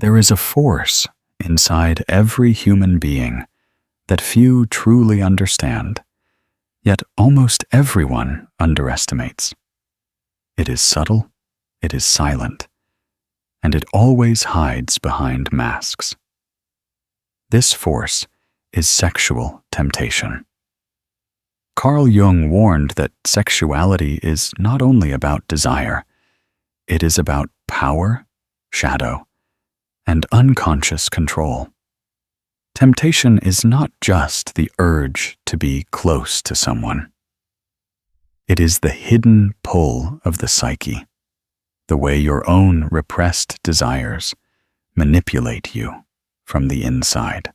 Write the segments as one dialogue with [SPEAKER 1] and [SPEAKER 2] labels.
[SPEAKER 1] There is a force inside every human being that few truly understand, yet almost everyone underestimates. It is subtle, it is silent, and it always hides behind masks. This force is sexual temptation. Carl Jung warned that sexuality is not only about desire, it is about power, shadow, and unconscious control. Temptation is not just the urge to be close to someone. It is the hidden pull of the psyche, the way your own repressed desires manipulate you from the inside.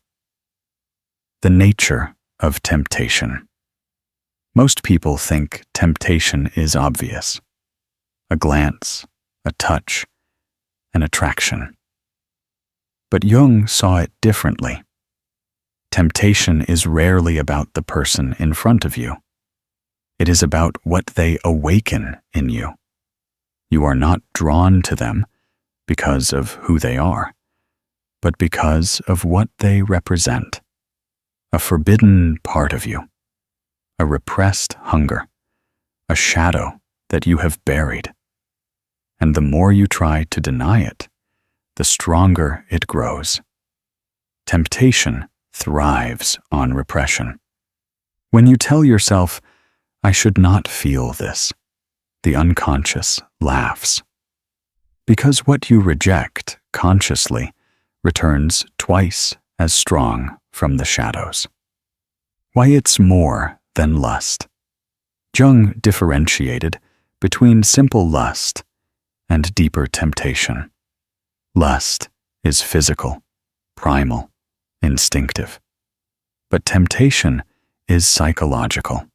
[SPEAKER 1] The nature of temptation. Most people think temptation is obvious. A glance, a touch, an attraction. But Jung saw it differently. Temptation is rarely about the person in front of you. It is about what they awaken in you. You are not drawn to them because of who they are, but because of what they represent. A forbidden part of you, a repressed hunger, a shadow that you have buried. And the more you try to deny it, the stronger it grows. Temptation thrives on repression. When you tell yourself, "I should not feel this," the unconscious laughs. Because what you reject consciously returns twice as strong from the shadows. Why it's more than lust. Jung differentiated between simple lust and deeper temptation. Lust is physical, primal, instinctive. But temptation is psychological.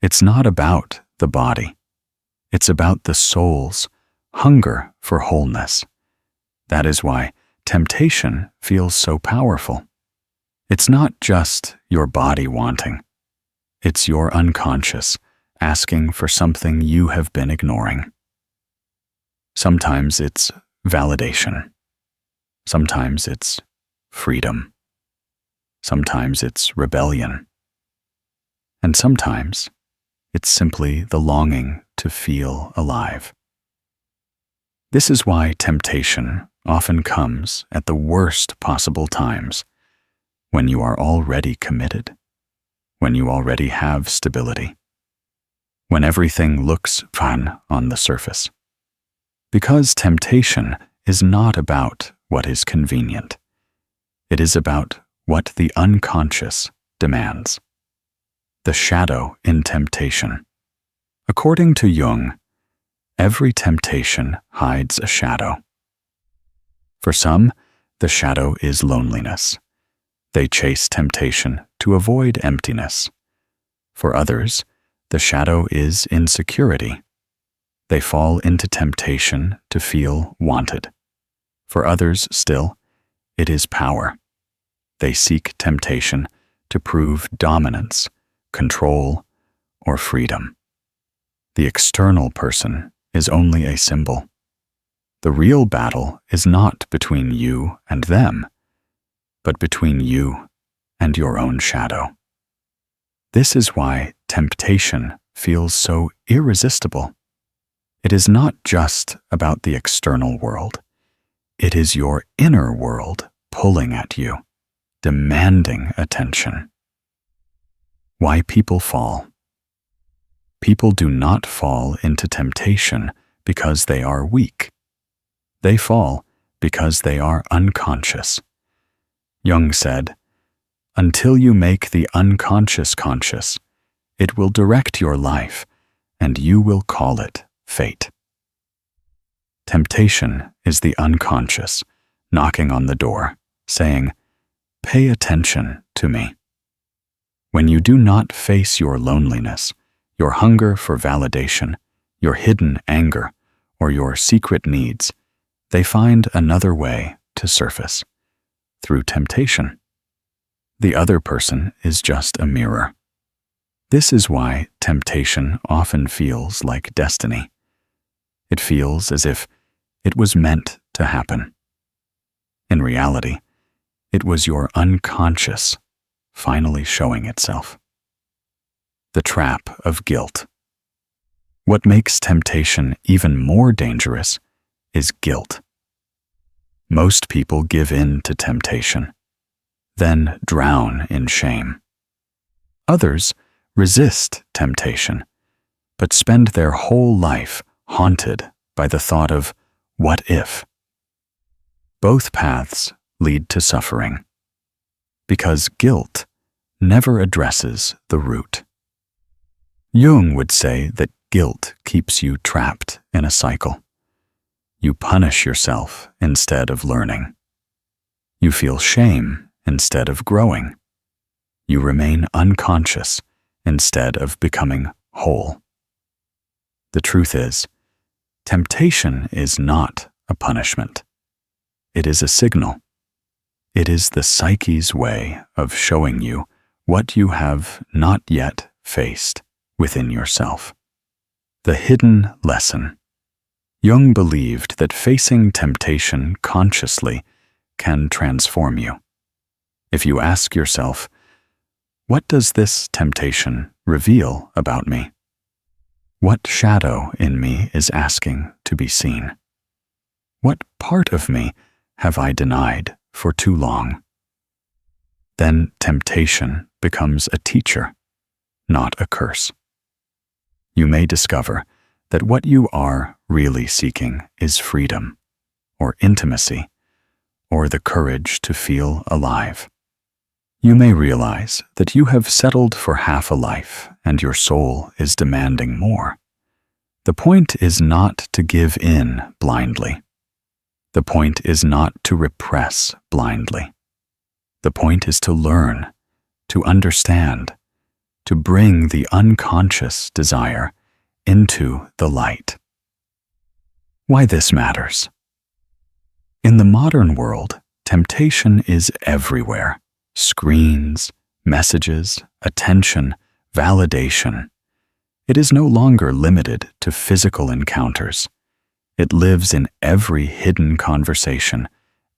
[SPEAKER 1] It's not about the body. It's about the soul's hunger for wholeness. That is why temptation feels so powerful. It's not just your body wanting. It's your unconscious asking for something you have been ignoring. Sometimes it's validation. Sometimes it's freedom. Sometimes it's rebellion. And sometimes it's simply the longing to feel alive. This is why temptation often comes at the worst possible times, when you are already committed, when you already have stability, when everything looks fun on the surface. Because temptation is not about what is convenient. It is about what the unconscious demands. The shadow in temptation. According to Jung, every temptation hides a shadow. For some, the shadow is loneliness. They chase temptation to avoid emptiness. For others, the shadow is insecurity. They fall into temptation to feel wanted. For others still, it is power. They seek temptation to prove dominance, control, or freedom. The external person is only a symbol. The real battle is not between you and them, but between you and your own shadow. This is why temptation feels so irresistible. It is not just about the external world. It is your inner world pulling at you, demanding attention. Why people fall. People do not fall into temptation because they are weak. They fall because they are unconscious. Jung said, "Until you make the unconscious conscious, it will direct your life, and you will call it fate." Temptation is the unconscious knocking on the door, saying, "Pay attention to me." When you do not face your loneliness, your hunger for validation, your hidden anger, or your secret needs, they find another way to surface, through temptation. The other person is just a mirror. This is why temptation often feels like destiny. It feels as if it was meant to happen. In reality, it was your unconscious finally showing itself. The trap of guilt. What makes temptation even more dangerous is guilt. Most people give in to temptation, then drown in shame. Others resist temptation, but spend their whole life haunted by the thought of what if. Both paths lead to suffering, because guilt never addresses the root. Jung would say that guilt keeps you trapped in a cycle. You punish yourself instead of learning. You feel shame instead of growing. You remain unconscious instead of becoming whole. The truth is, temptation is not a punishment. It is a signal. It is the psyche's way of showing you what you have not yet faced within yourself. The hidden lesson. Jung believed that facing temptation consciously can transform you. If you ask yourself, what does this temptation reveal about me? What shadow in me is asking to be seen? What part of me have I denied for too long? Then temptation becomes a teacher, not a curse. You may discover that what you are really seeking is freedom, or intimacy, or the courage to feel alive. You may realize that you have settled for half a life and your soul is demanding more. The point is not to give in blindly. The point is not to repress blindly. The point is to learn, to understand, to bring the unconscious desire into the light. Why this matters? In the modern world, temptation is everywhere. Screens, messages, attention, validation. It is no longer limited to physical encounters. It lives in every hidden conversation,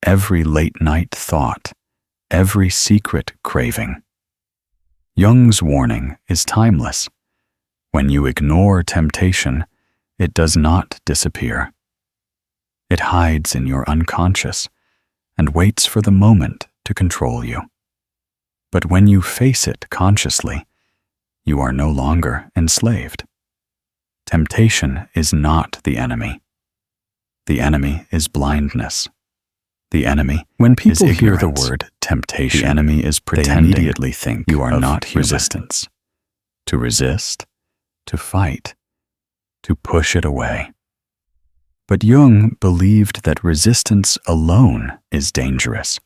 [SPEAKER 1] every late-night thought, every secret craving. Jung's warning is timeless. When you ignore temptation, it does not disappear. It hides in your unconscious and waits for the moment to control you. But when you face it consciously, you are no longer enslaved. Temptation is not the enemy. The enemy is blindness. The enemy, when people hear the word temptation, the enemy is pretending. They immediately think you are not human. Resistance. To resist, to fight, to push it away. But Jung believed that resistance alone is dangerous,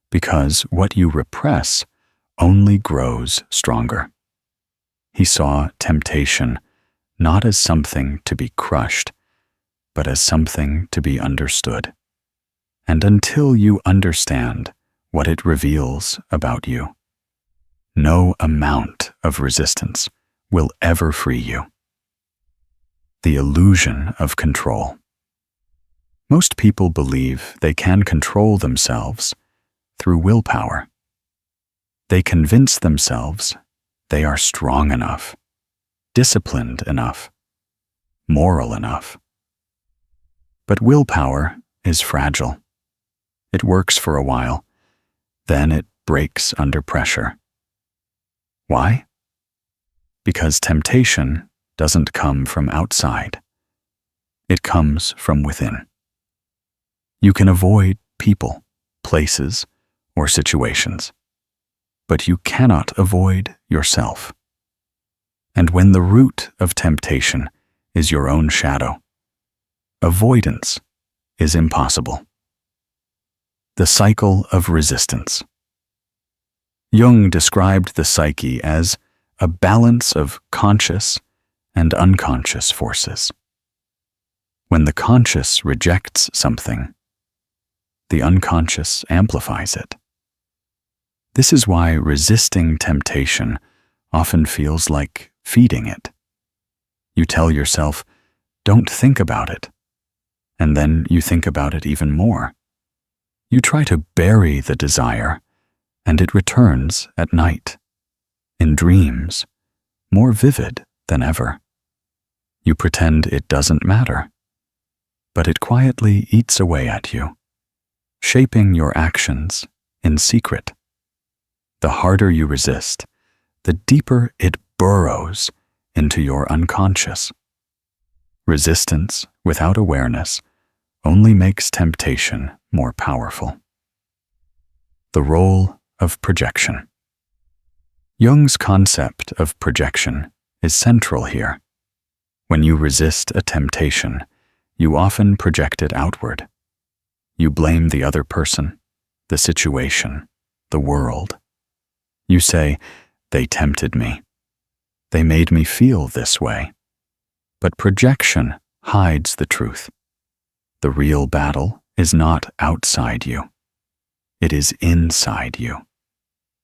[SPEAKER 1] because what you repress only grows stronger. He saw temptation not as something to be crushed, but as something to be understood. And until you understand what it reveals about you, no amount of resistance will ever free you. The illusion of control. Most people believe they can control themselves through willpower. They convince themselves they are strong enough, disciplined enough, moral enough. But willpower is fragile. It works for a while, then it breaks under pressure. Why? Because temptation doesn't come from outside. It comes from within. You can avoid people, places, or situations, but you cannot avoid yourself. And when the root of temptation is your own shadow, avoidance is impossible. The cycle of resistance. Jung described the psyche as a balance of conscious and unconscious forces. When the conscious rejects something, the unconscious amplifies it. This is why resisting temptation often feels like feeding it. You tell yourself, don't think about it, and then you think about it even more. You try to bury the desire, and it returns at night, in dreams, more vivid than ever. You pretend it doesn't matter, but it quietly eats away at you, shaping your actions in secret. The harder you resist, the deeper it burrows into your unconscious. Resistance without awareness only makes temptation more powerful. The role of projection. Jung's concept of projection is central here. When you resist a temptation, you often project it outward. You blame the other person, the situation, the world. You say, "They tempted me. They made me feel this way." But projection hides the truth. The real battle is not outside you. It is inside you.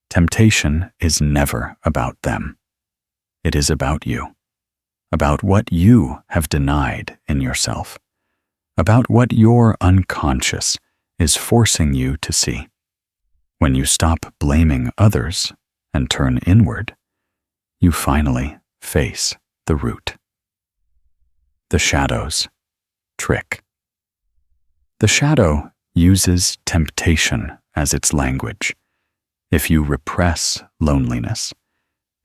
[SPEAKER 1] Temptation is never about them. It is about you, about what you have denied in yourself, about what your unconscious is forcing you to see. When you stop blaming others and turn inward, you finally face the root. The shadow's trick. The shadow uses temptation as its language. If you repress loneliness,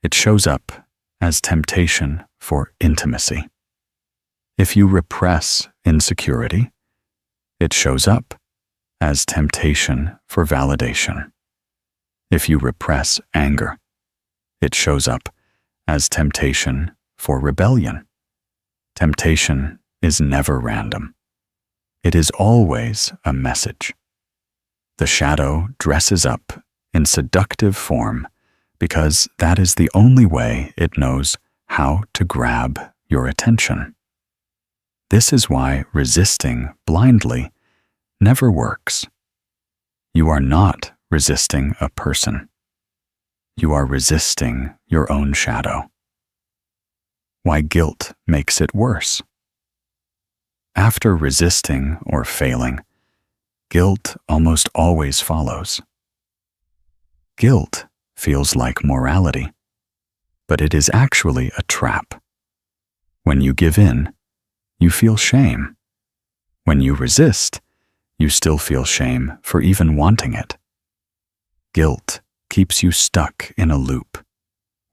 [SPEAKER 1] it shows up as temptation for intimacy. If you repress insecurity, it shows up as temptation for validation. If you repress anger, it shows up as temptation for rebellion. Temptation is never random. It is always a message. The shadow dresses up in seductive form because that is the only way it knows how to grab your attention. This is why resisting blindly never works. You are not resisting a person. You are resisting your own shadow. Why guilt makes it worse. After resisting or failing, guilt almost always follows. Guilt feels like morality, but it is actually a trap. When you give in, you feel shame. When you resist, you still feel shame for even wanting it. Guilt keeps you stuck in a loop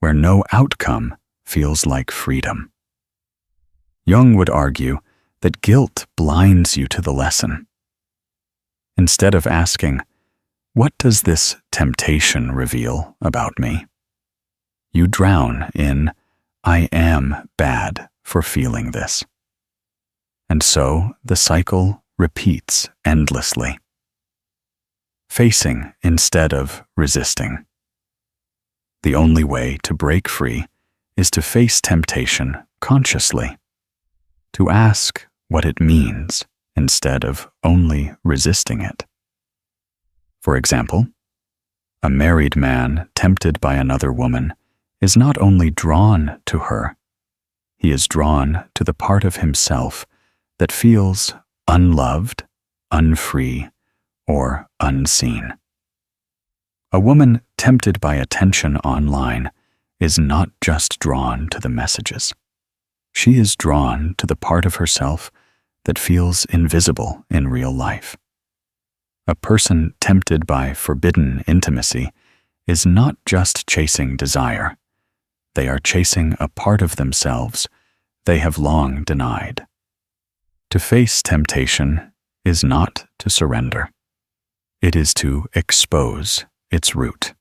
[SPEAKER 1] where no outcome feels like freedom. Jung would argue that guilt blinds you to the lesson. Instead of asking, "What does this temptation reveal about me?" you drown in, "I am bad for feeling this." And so the cycle repeats endlessly. Facing instead of resisting. The only way to break free is to face temptation consciously, to ask what it means instead of only resisting it. For example, a married man tempted by another woman is not only drawn to her, he is drawn to the part of himself that feels unloved, unfree, or unseen. A woman tempted by attention online is not just drawn to the messages. She is drawn to the part of herself that feels invisible in real life. A person tempted by forbidden intimacy is not just chasing desire. They are chasing a part of themselves they have long denied. To face temptation is not to surrender. It is to expose its root.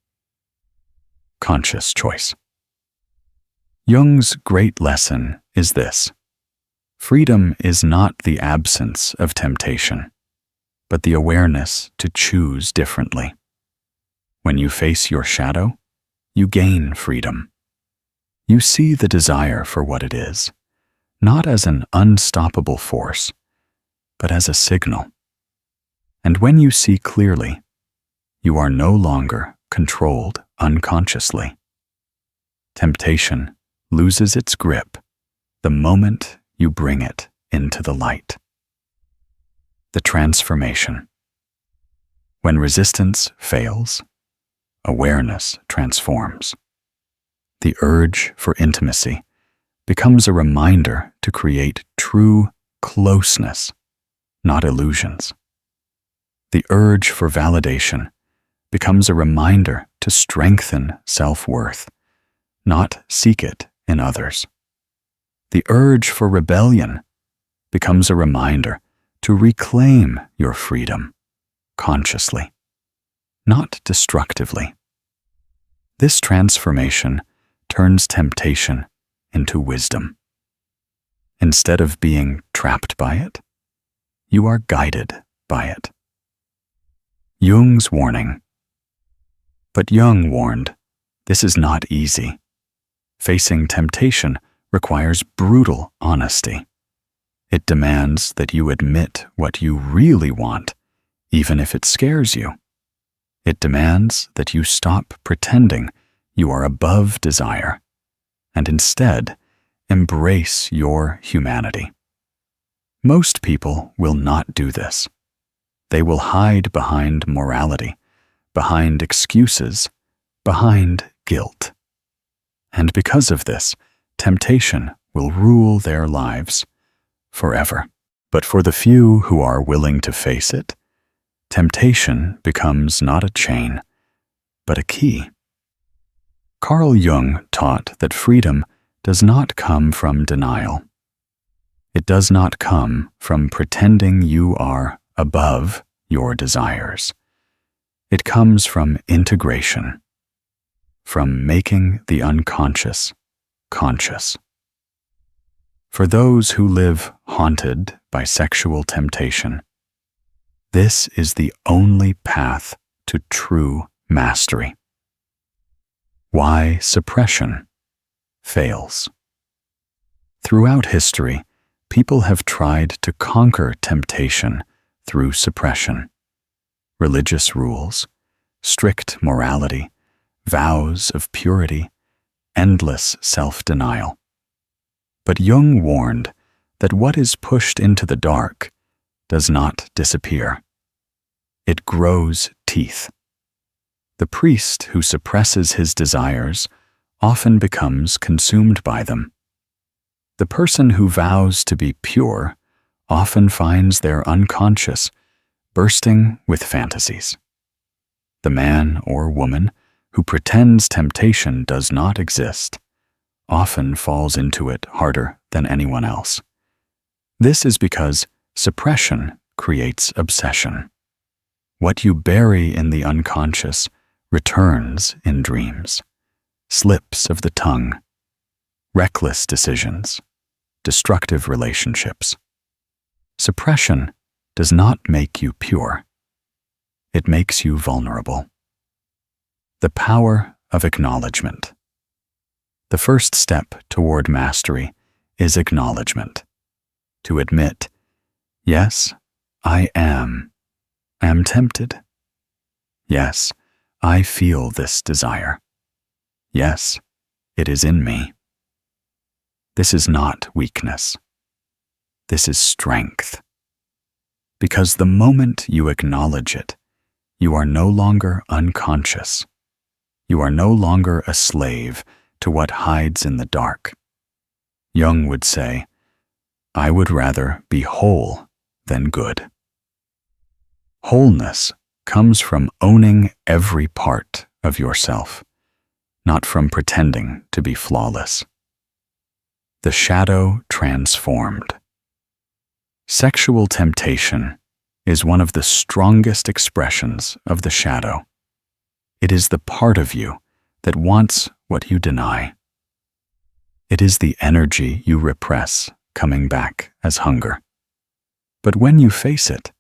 [SPEAKER 1] Conscious choice. Jung's great lesson is this: freedom is not the absence of temptation, but the awareness to choose differently. When you face your shadow, you gain freedom. You see the desire for what it is, not as an unstoppable force, but as a signal. And when you see clearly, you are no longer controlled unconsciously. Temptation loses its grip the moment you bring it into the light. The transformation. When resistance fails, awareness transforms. The urge for intimacy becomes a reminder to create true closeness, not illusions. The urge for validation becomes a reminder to strengthen self-worth, not seek it in others. The urge for rebellion becomes a reminder to reclaim your freedom consciously, not destructively. This transformation turns temptation into wisdom. Instead of being trapped by it, you are guided by it. Jung's warning. But Jung warned, this is not easy. Facing temptation requires brutal honesty. It demands that you admit what you really want, even if it scares you. It demands that you stop pretending you are above desire, and instead embrace your humanity. Most people will not do this. They will hide behind morality, behind excuses, behind guilt. And because of this, temptation will rule their lives forever. But for the few who are willing to face it, temptation becomes not a chain, but a key. Carl Jung taught that freedom does not come from denial. It does not come from pretending you are above your desires. It comes from integration, from making the unconscious conscious. For those who live haunted by sexual temptation, this is the only path to true mastery. Why suppression fails. Throughout history, people have tried to conquer temptation through suppression. Religious rules, strict morality, vows of purity, endless self-denial. But Jung warned that what is pushed into the dark does not disappear. It grows teeth. The priest who suppresses his desires often becomes consumed by them. The person who vows to be pure often finds their unconscious bursting with fantasies. The man or woman who pretends temptation does not exist often falls into it harder than anyone else. This is because suppression creates obsession. What you bury in the unconscious returns in dreams, slips of the tongue, reckless decisions, destructive relationships. Suppression does not make you pure. It makes you vulnerable. The power of acknowledgement. The first step toward mastery is acknowledgement. To admit, yes, I am tempted. Yes, I feel this desire. Yes, it is in me. This is not weakness. This is strength. Because the moment you acknowledge it, you are no longer unconscious. You are no longer a slave to what hides in the dark. Jung would say, I would rather be whole than good. Wholeness comes from owning every part of yourself, not from pretending to be flawless. The shadow transformed. Sexual temptation is one of the strongest expressions of the shadow. It is the part of you that wants what you deny. It is the energy you repress coming back as hunger. But when you face it,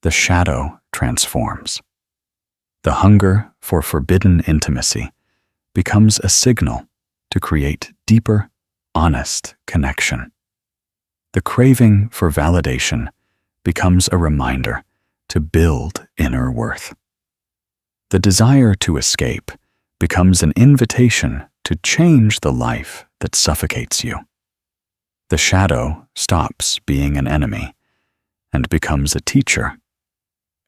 [SPEAKER 1] the shadow transforms. The hunger for forbidden intimacy becomes a signal to create deeper, honest connection. The craving for validation becomes a reminder to build inner worth. The desire to escape becomes an invitation to change the life that suffocates you. The shadow stops being an enemy and becomes a teacher,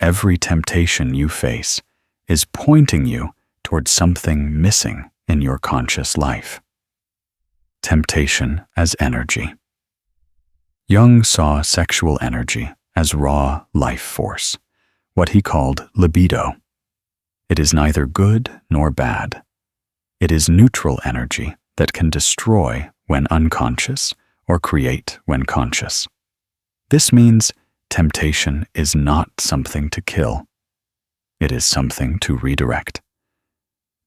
[SPEAKER 1] Every temptation you face is pointing you towards something missing in your conscious life. Temptation as energy. Jung saw sexual energy as raw life force, what he called libido. It is neither good nor bad. It is neutral energy that can destroy when unconscious or create when conscious. This means temptation is not something to kill. It is something to redirect.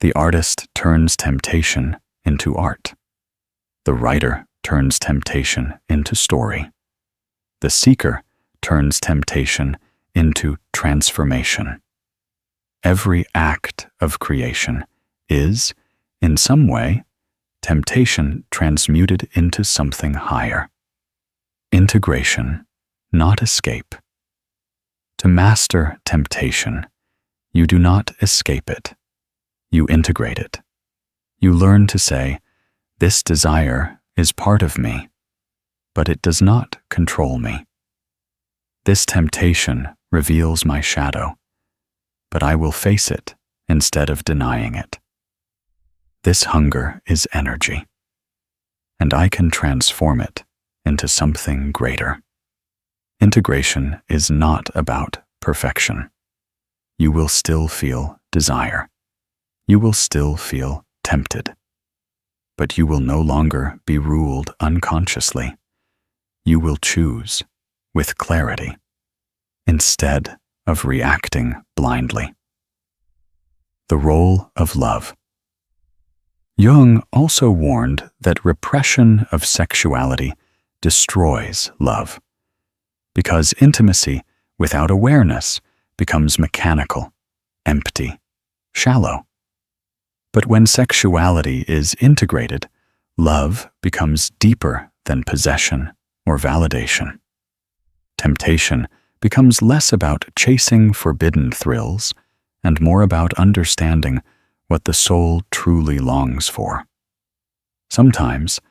[SPEAKER 1] The artist turns temptation into art. The writer turns temptation into story. The seeker turns temptation into transformation. Every act of creation is, in some way, temptation transmuted into something higher. Integration, not escape. To master temptation, you do not escape it. You integrate it. You learn to say, "This desire is part of me, but it does not control me. This temptation reveals my shadow, but I will face it instead of denying it. This hunger is energy, and I can transform it into something greater." Integration is not about perfection. You will still feel desire. You will still feel tempted. But you will no longer be ruled unconsciously. You will choose with clarity instead of reacting blindly. The role of love. Jung also warned that repression of sexuality destroys love, because intimacy without awareness becomes mechanical, empty, shallow. But when sexuality is integrated, love becomes deeper than possession or validation. Temptation becomes less about chasing forbidden thrills and more about understanding what the soul truly longs for. Sometimes,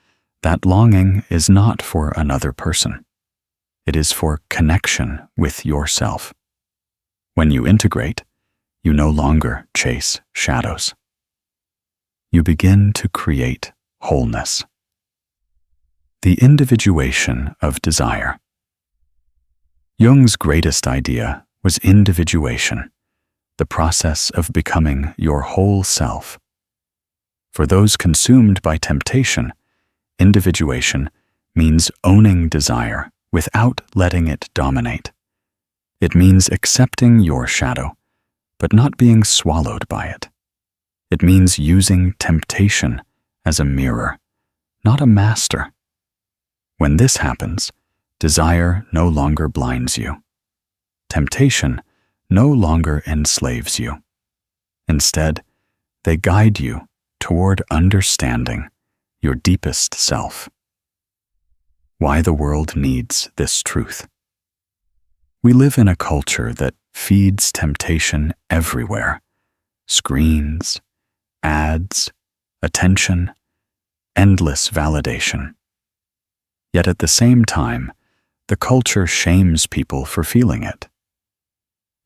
[SPEAKER 1] that longing is not for another person. It is for connection with yourself. When you integrate, you no longer chase shadows. You begin to create wholeness. The individuation of desire. Jung's greatest idea was individuation, the process of becoming your whole self. For those consumed by temptation, individuation means owning desire without letting it dominate. It means accepting your shadow, but not being swallowed by it. It means using temptation as a mirror, not a master. When this happens, desire no longer blinds you. Temptation no longer enslaves you. Instead, they guide you toward understanding your deepest self. Why the world needs this truth. We live in a culture that feeds temptation everywhere. Screens, ads, attention, endless validation. Yet at the same time, the culture shames people for feeling it.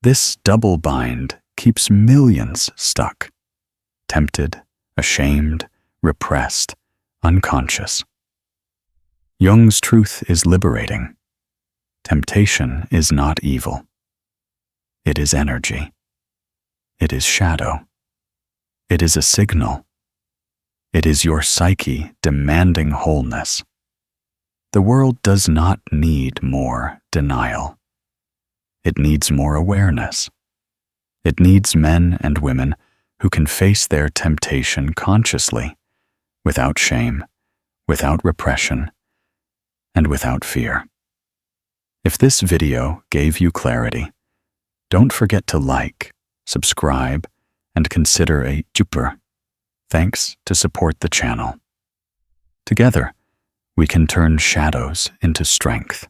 [SPEAKER 1] This double bind keeps millions stuck, tempted, ashamed, repressed, unconscious. Jung's truth is liberating. Temptation is not evil. It is energy. It is shadow. It is a signal. It is your psyche demanding wholeness. The world does not need more denial. It needs more awareness. It needs men and women who can face their temptation consciously, without shame, without repression, and without fear. If this video gave you clarity, don't forget to like, subscribe, and consider a super. Thanks to support the channel. Together, we can turn shadows into strength.